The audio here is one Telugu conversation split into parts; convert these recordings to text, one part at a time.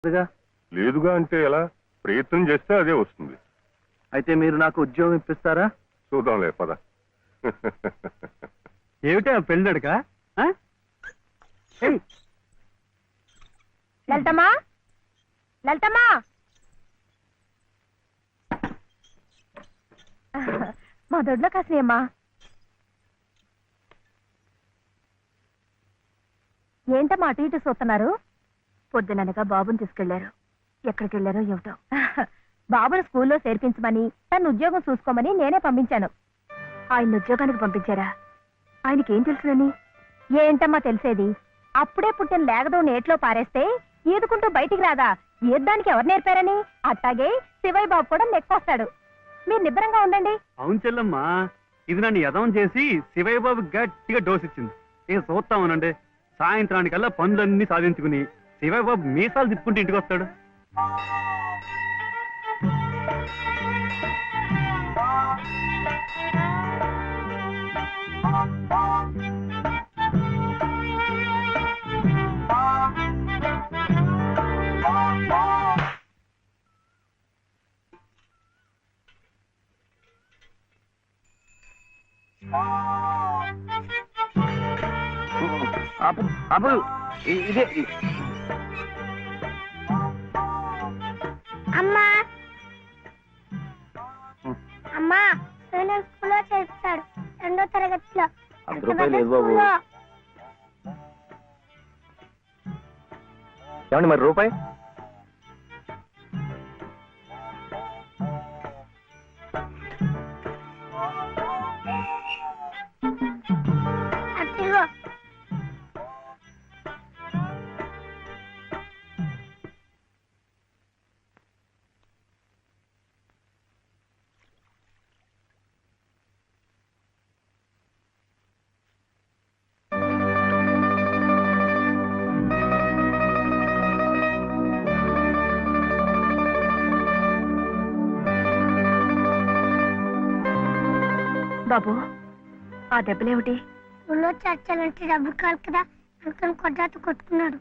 లేదుగా అంటే ఎలా? ప్రయత్నం చేస్తే అదే వస్తుంది. అయితే మీరు నాకు ఉద్యోగం ఇప్పిస్తారా? చూద్దాంలే పద. ఏమిటా పెళ్ళడుక? లలితమ్మా, లలితమ్మా, మా దొడ్లో కాసినమ్మా. ఏంటమ్మా అటు ఇటు చూస్తున్నారు? పొద్దుననగా బాబుని తీసుకెళ్లారు. ఎక్కడికి వెళ్ళారో ఏమిటో. బాబుని స్కూల్లో చేర్పించమని, తన ఉద్యోగం చూసుకోమని నేనే పంపించాను. ఆయన ఉద్యోగానికి పంపించారా? ఆయనకేం తెలుసునని? ఏంటమ్మా తెలిసేది? అప్పుడే పుట్టిన లేగదో నేట్లో పారేస్తే ఈదుకుంటూ బయటికి రాదా? ఈద్దానికి ఎవరు నేర్పారని? అట్టాగే శివయ్య బాబు కూడా నెక్కొస్తాడు. మీరు నిబ్బరంగా ఉండండి. అవును చెల్లమ్మా, ఇది నన్ను యదవం చేసి శివయ్య బాబు గట్టిగా డోస్ ఇచ్చింది. ఏం చూస్తామనండి, సాయంత్రానికల్లా పనులన్నీ సాధించుకుని శివయ్య బాబు మీసాలు తిప్పుకుంటూ ఇంటికి వస్తాడు. అప్పుడు ఇదే అమ్మా, అమ్మా, స్కూల్లో చేస్తాడు 2వ తరగతిలో. లేదు బాబు. ఏమండి మరి రూపాయి? బాబు, ఆ దెబ్బలేమిటి? ఊళ్ళో చర్చలంటే డబ్బు కాదు కదా, అందుకని కొట్టాతో కొట్టుకున్నాడు.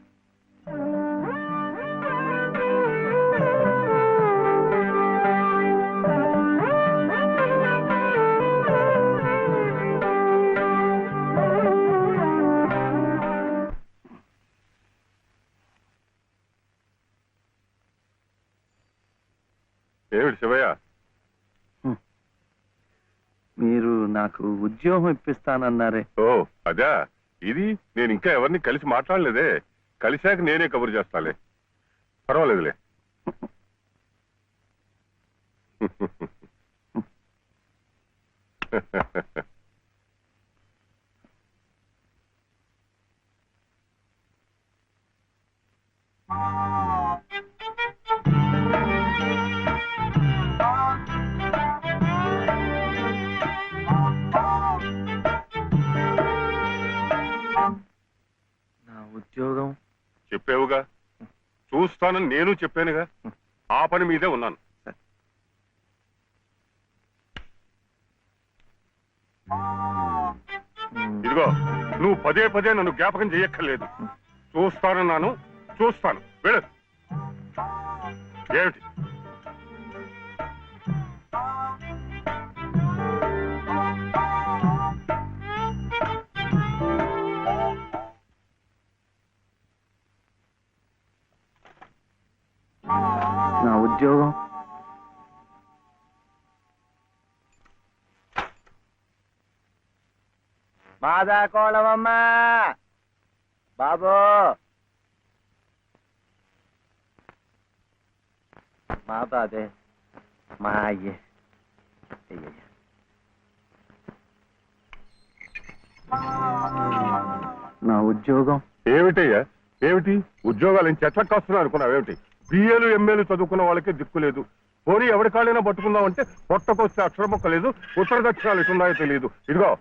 ఏమిటి శివయ్య? మీరు నాకు ఉద్యోగం ఇప్పిస్తానన్నారే. ఓ అదా, ఇది నేను ఇంకా ఎవరిని కలిసి మాట్లాడలేదే. కలిశాక నేనే కబురు చేస్తాలే, పర్వాలేదులే. ఉద్యోగం చెప్పావుగా, చూస్తానని నేను చెప్పానుగా. ఆ పని మీదే ఉన్నాను. ఇదిగో, నువ్వు పదే పదే నన్ను జ్ఞాపకం చెయ్యక్కర్లేదు. చూస్తానన్నాను, చూస్తాను. వెళ్ళు. ఏమిటి? నా ఉద్యోగం మాదా కోళమమ్మా బాబు, మా బాబే, మా అయ్యే. నా ఉద్యోగం ఏమిటయ్యా? ఏమిటి ఉద్యోగాలు చెట్లకు వస్తున్నా అనుకున్నావు? ఏమిటి? బిఏలు ఎంఏలు చదువుకున్న వాళ్ళకే దిక్కులేదు. పోనీ ఎవరి కాళ్ళైనా పట్టుకుందామంటే పొట్టకొస్తే అక్షరం మొక్క లేదు, ఉత్తర దక్షిణాలు ఎటున్నాయో తెలియదు. ఇదిగో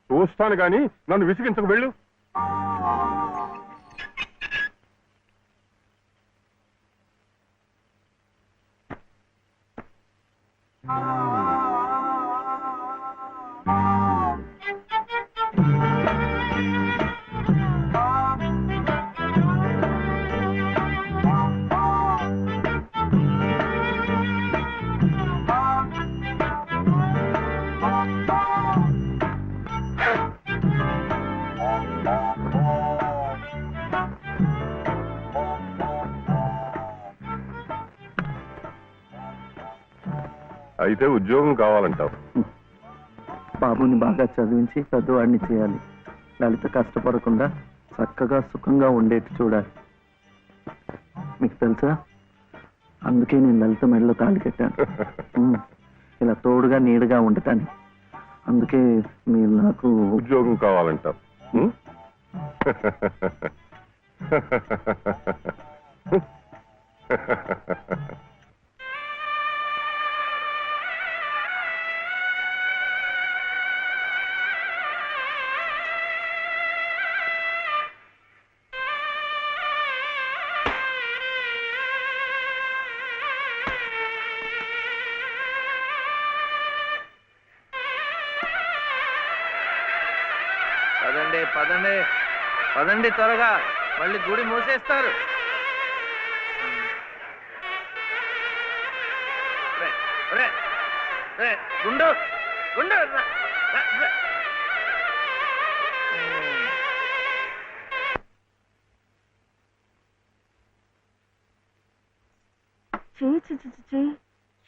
చూస్తాను గాని నన్ను విసిగించకు. వెళ్ళు. అయితే ఉద్యోగం కావాలంటావు. బాబుని బాగా చదివించి పెద్దవాడిని చేయాలి. లలిత కష్టపడకుండా చక్కగా సుఖంగా ఉండేట్టు చూడాలి. మీకు తెలుసా, అందుకే నేను లలిత మెడలో తాళి కట్టాను. ఇలా తోడుగా నీడగా ఉండటానికి. అందుకే మీరు నాకు ఉద్యోగం కావాలంటావు. ఉం? పదండి పదండి పదండి త్వరగా, మళ్ళీ గుడి మూసేస్తారు. గుండు గుండు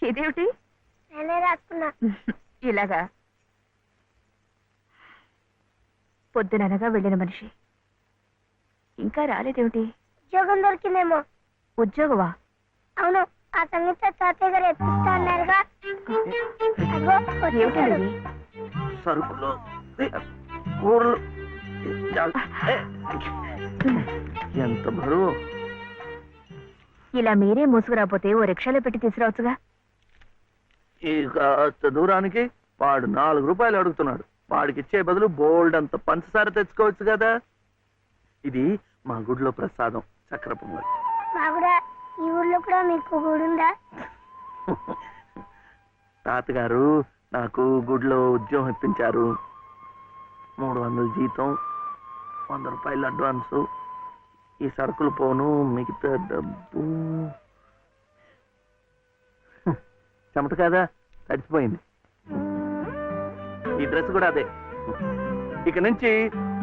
ఇదేమిటి? నేనే రాసుకున్నా. ఇలాగా పొద్దుననగా వెళ్ళిన మనిషి ఇంకా రాలేదేమిటి? ఉద్యోగం దొరికిందేమో. ఉద్యోగమా? అవును, ఆ సంగీత తాతయ్య గారు ఎప్పిస్తా అన్నారుగా. అదిగో వచ్చేసాడు. ఏమిటండి? సరుకులు కూరలు ఎంత బరువు. ఇలా మీరే మూసుకురాపోతే ఓ రిక్షాలో పెట్టి తీసుకురావచ్చుగా. ఈ కాస్త దూరానికి వాడు 4 రూపాయలు అడుగుతున్నాడు. వాడికి ఇచ్చే బదులు బోల్డ్ అంత పంచదార తెచ్చుకోవచ్చు కదా. ఇది మా గుడిలో ప్రసాదం, చక్కెర పొంగల్. మా కూడా ఈ ఊర్లో కూడా మీకు గుడుందా? తాతగారు నాకు గుడిలో ఉద్యోగం ఇప్పించారు. 300 జీతం, 100 రూపాయలు అడ్వాన్సు. ఈ సరుకులు పోను, మిగతా డబ్బు చెమట కదా తడిచిపోయింది. ఈ డ్రెస్ కూడా అదే. ఇక నుంచి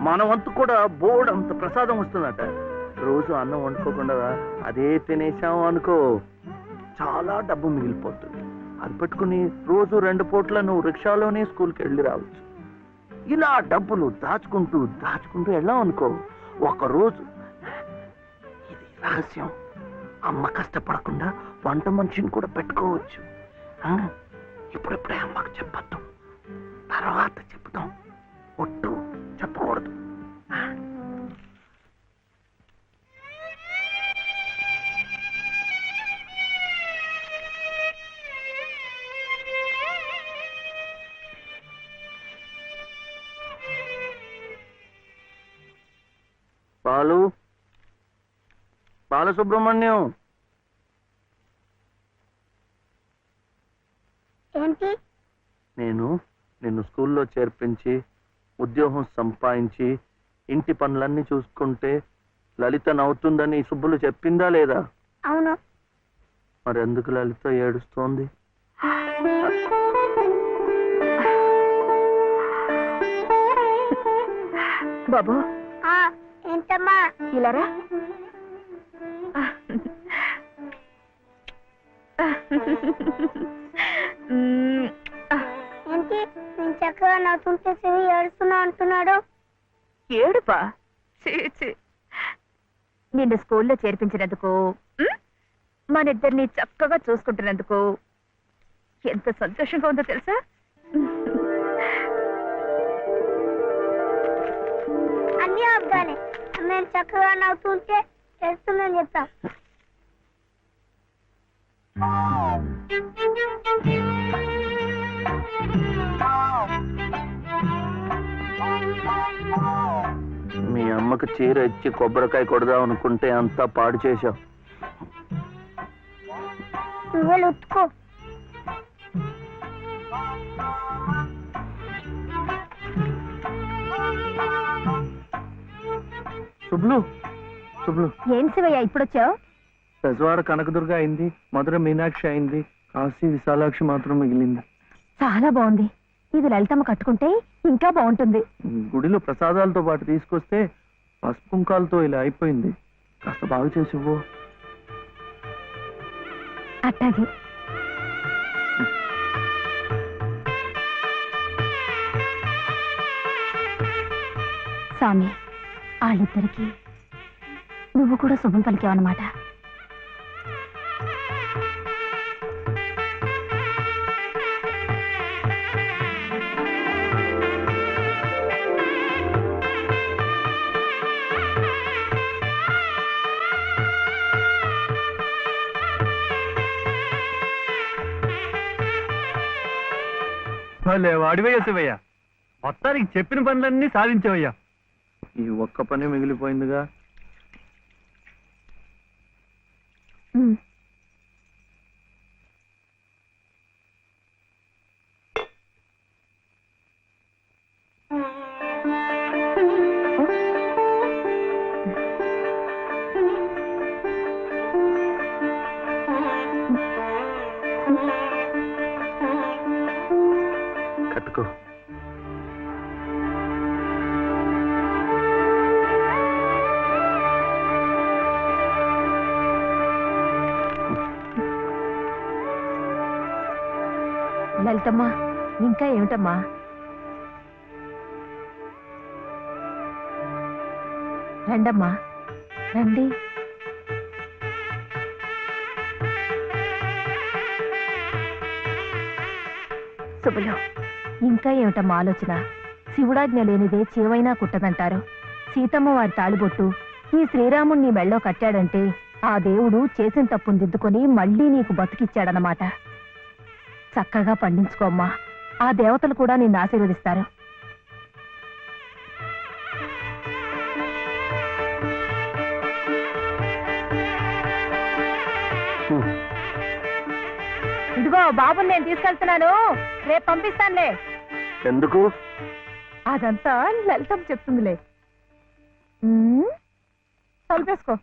మన వంతు కూడా బోర్డు అంత ప్రసాదం వస్తుందట. రోజు అన్నం వండుకోకుండా అదే తినేసాం అనుకో, చాలా డబ్బు మిగిలిపోతుంది. అది పెట్టుకుని రోజు 2 పూట్ల నువ్వు రిక్షాలోనే స్కూల్కి వెళ్ళి రావచ్చు. ఇలా డబ్బులు దాచుకుంటూ దాచుకుంటూ వెళ్ళాం అనుకో, ఒకరోజు, ఇది రహస్యం, అమ్మ కష్టపడకుండా వంట మనిషిని కూడా పెట్టుకోవచ్చు. ఇప్పుడిప్పుడే అమ్మకు చెప్పద్దు, తర్వాత చెప్తాం. ఒట్టు చెప్పకూడదు. బాలసుబ్రహ్మణ్యం, ఏంటి? నేను నిన్ను స్కూల్లో చేర్పించి ఉద్యోగం సంపాదించి ఇంటి పనులన్నీ చూసుకుంటే లలిత నవ్వుతుందని సుబ్బులు చెప్పిందా లేదా? అవును. మరి ఎందుకు లలిత ఏడుస్తోంది? బాబు, ఏంటమ్మా? ఇలారా. ఏంటి నేను చక్కగా నవ్వుతుంటే శివి ఏడుస్తున్నా అంటున్నాడు? ఏడుపా? నిన్ను స్కూల్లో చేర్పించినందుకు, మనిద్దరిని చక్కగా చూసుకుంటున్నందుకు ఎంత సంతోషంగా ఉందో తెలుసా? అన్నీ అబ్బాలే. మేము చక్కగా నవ్వుతుంటే ఏడుస్తుందని చెప్తాం. మీ అమ్మకు చీర ఇచ్చి కొబ్బరికాయ కొడదాం అనుకుంటే అంతా పాడు చేశావు. నువ్వే ఉత్తుకో. శుభ్లు, శుభ్లు, ఏం శివయ్య ఇప్పుడొచ్చావు? పెజవాడ కనకదుర్గ అయింది, మధుర మీనాక్షి అయింది, కాశీ విశాలాక్షి మాత్రం మిగిలింది. చాలా బాగుంది. ఇది లలితమ్మ కట్టుకుంటే ఇంకా బాగుంటుంది. గుడిలో ప్రసాదాలతో పాటు తీసుకొస్తే పసుపు కుంకాలతో ఇలా అయిపోయింది. కాస్త బాగు చేసి ఇవ్వు. అట్టాగే. స్వామి వాళ్ళిద్దరికి నువ్వు కూడా శుభం పలికావన్నమాట. భలే వాడివయ్యా శివయ్య, మొత్తానికి చెప్పిన పనులన్నీ సాధించవయ్యా. ఈ ఒక్క పని మిగిలిపోయిందిగా. ఉమ్. కట్టుకో. లలితమ్మా, ఇంకా ఏమిటమ్మా? రండమ్మా, రండి. శుభలో ఇంకా ఏమిటమ్మా ఆలోచన? శివుడాజ్ఞ లేనిదే చేవైనా కుట్టదంటారు. సీతమ్మ వారి తాళిబొట్టు ఈ శ్రీరాముణ్ణి మెళ్ళో కట్టాడంటే ఆ దేవుడు చేసిన తప్పును దిద్దుకొని మళ్ళీ నీకు బతికిచ్చాడనమాట. చక్కగా పండించుకోమ్మా, ఆ దేవతలు కూడా నిన్ను ఆశీర్వదిస్తారు. ఇదిగో బాబుని నేను తీసుకెళ్తున్నాను, రేపు పంపిస్తానులే. ఎందుకు? అదంతా లలితం చెప్తుందిలే. తలుపేసుకో.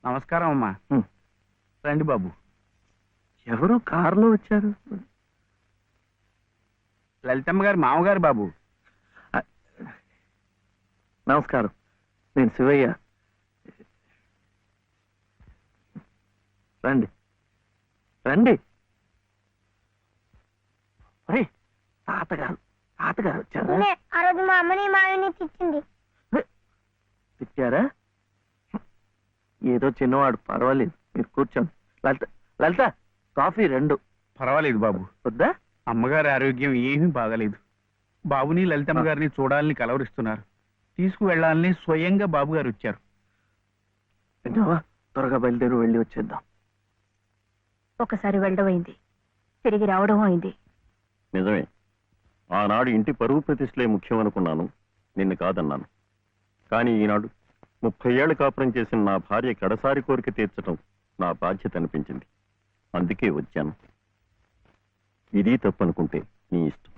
నమస్కారం అమ్మా. రండి బాబు. ఎవరు కారులో వచ్చారు? లలితమ్మ గారు మామగారు బాబు. నమస్కారం, నేను శివయ్య. రండి రండి. తాతగారు తాతగారు వచ్చారా? ఆ రోజు మా అమ్మని మావిని తిట్టింది. తిట్టారా? ఏదో చిన్నవాడు, పర్వాలేదు, మీరు కూర్చోండి. లలిత లలిత కాఫీ 2. పర్వాలేదు బాబు. వద్దా? అమ్మగారి ఆరోగ్యం ఏమీ బాగలేదు. బాబుని లలితమ్మ గారిని చూడాలని కలవరిస్తున్నారు. తీసుకువెళ్లాలని స్వయంగా బాబు గారు వచ్చారు. విన్నావా? త్వరగా బయలుదేరి వెళ్ళి వచ్చేద్దాం. ఒకసారి వెళ్ళడం అయింది, తిరిగి రావడం అయింది. నిజమే, ఆనాడు ఇంటి పరువు ప్రతిష్టలే ముఖ్యం అనుకున్నాను, నిన్ను కాదన్నాను. కానీ ఈనాడు 30 ఏళ్ల కాపురం చేసిన నా భార్య కడసారి కోరిక తీర్చడం నా బాధ్యత అనిపించింది. అందుకే వచ్చాను. ఇది తప్పనుకుంటే నీ ఇష్టం.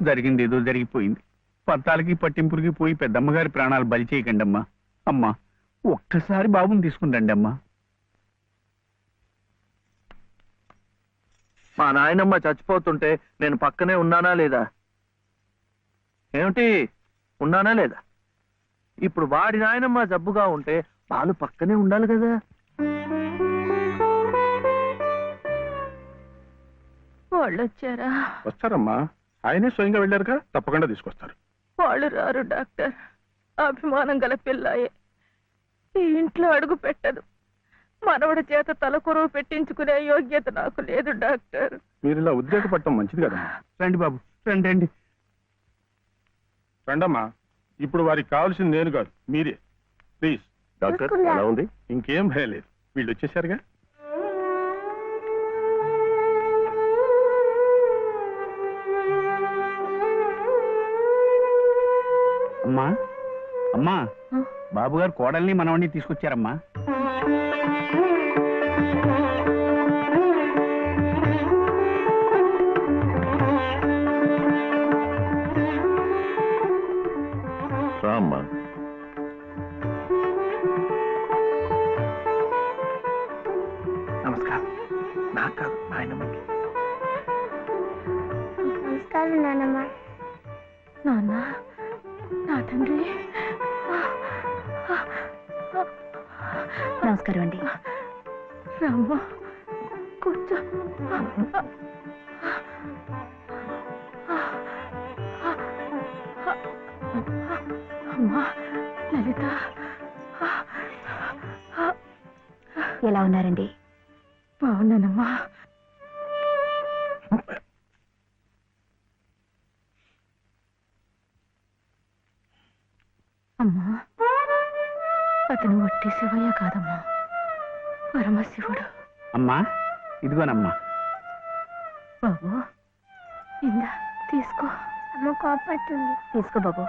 జరిగింది ఏదో జరిగిపోయింది. పత్తాలకి పట్టింపులకి పోయి పెద్దమ్మగారి ప్రాణాలు బలి చేయకండి అమ్మా. అమ్మా, ఒక్కసారి బాబుని తీసుకుని రండి అమ్మా. మా నాయనమ్మ చచ్చిపోతుంటే నేను పక్కనే ఉన్నానా లేదా? ఏమిటి, ఉన్నానా లేదా? ఇప్పుడు వాడి నాయనమ్మ జబ్బుగా ఉంటే వాళ్ళు పక్కనే ఉండాలి కదా. వాళ్ళు వచ్చారా? వస్తారమ్మా, ఆయనే స్వయంగా వెళ్ళారుగా, తప్పకుండా తీసుకొస్తారు. వాళ్ళు రారు డాక్టర్. అభిమానం గల పిల్లాయే, ఈ ఇంట్లో అడుగు పెట్టదు. మనవడి చేత తలకొరవ పెట్టించుకునే యోగ్యత నాకు లేదు డాక్టర్. మీరు ఇలా ఉద్రేకపడటం మంచిది కదమ్మా. రండి బాబు, రండి రండి. రండమ్మా, ఇప్పుడు వారికి కావాల్సింది నేను కాదు, మీరే. ప్లీజ్. డాక్టర్, ఎలా ఉంది? ఇంకేం భయం లేదు, వీళ్ళు వచ్చేసారుగా. అమ్మా అమ్మా, బాబు గారు కోడల్ని మనవణ్ణి తీసుకొచ్చారమ్మా. అమ్మా, నమస్కారం. నాకు కాదు, నాయనమ్మకి. నమస్కారం నానమ్మ. నాన్న, నా తండ్రి. నమస్కారం అండి. రామ్మ, కూర్చో. అమ్మా లలిత, ఎలా ఉన్నారండి? బాగున్నానమ్మా. అమ్మా, అతను వట్టి శివయ్య కాదమ్మా, పరమశివుడు. అమ్మా ఇదిగోనమ్మా. బాబు, ఇందా తీసుకో. అమ్మ కోపడుతుంది. తీసుకో బాబు.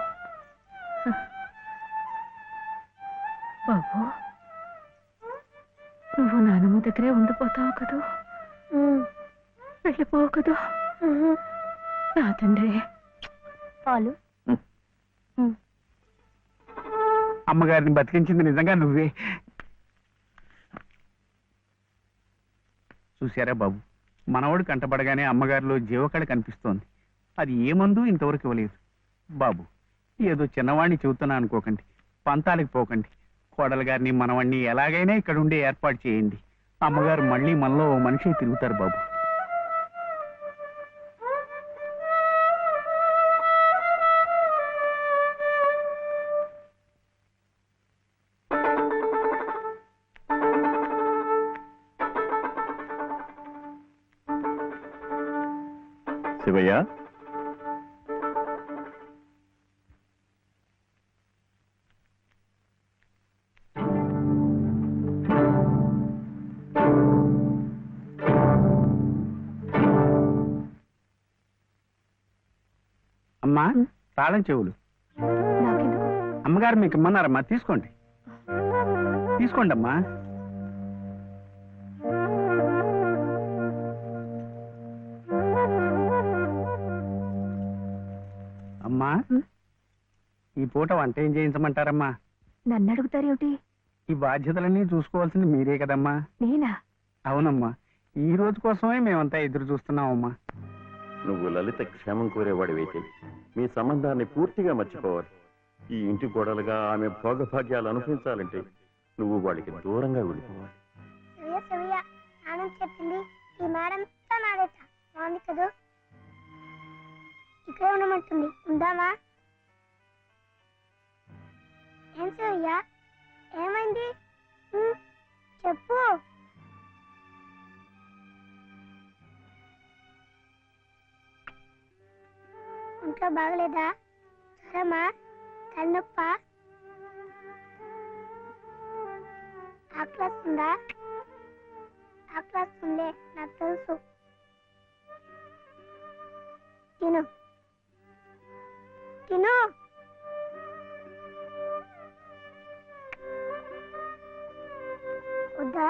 బాబు, నువ్వు నానమ్మ దగ్గరే ఉండిపోతావు కదూ, వెళ్ళిపోవు కదూ. నా తండ్రి. పాలు. అమ్మగారిని బతికించింది నిజంగా నువ్వే. చూశారా బాబు, మనవడు కంటపడగానే అమ్మగారిలో జీవకళ కనిపిస్తోంది. అది ఏ మందు ఇంతవరకు ఇవ్వలేదు. బాబు, ఏదో చిన్నవాడిని చెబుతున్నా అనుకోకండి, పంతాలకు పోకండి. కోడలు గారిని మనవాణ్ణి ఎలాగైనా ఇక్కడ ఉండే ఏర్పాటు చేయండి. అమ్మగారు మళ్ళీ మనలో ఓ మనిషి తిరుగుతారు బాబు. శివయ్య, అమ్మా, తాళం చెవులు నాకెందుకు? అమ్మగారు మీకు ఇమ్మన్నారమ్మా, తీసుకోండి. తీసుకోండి అమ్మా. అమ్మా, ఈ పూట వంట ఏం చేయించమంటారమ్మా? నన్ను అడుగుతారేమిటి? ఈ బాధ్యతలన్నీ చూసుకోవాల్సింది మీరే కదమ్మా. నేనా? అవునమ్మా, ఈ రోజు కోసమే మేమంతా ఎదురు చూస్తున్నామమ్మా. నువ్వు లలిత క్షేమం కోరేవాడివైతే మీ సంబంధాన్ని పూర్తిగా మర్చిపోవాలి. ఈ ఇంటి గోడలుగా ఆమె భోగభాగ్యాలు అనుభవించాలంటే నువ్వు వాడికి దూరంగా వెళ్ళిపోవాలి. సూర్య సూర్య నాన్న చెప్పింది ఈ మేడం నాదేట బాగుంది కదూ. ఇక్కడే ఉండమంటుంది, ఉందామా? ఏం సూర్య, ఏమైంది? చెప్పు. ఒంట్లో బాగలేదా? జ్వరమా? తలనొప్పా? ఆకలిస్తుందా? ఆకలిస్తుందే, నాకు తెలుసు. తిను తిను. వద్దా?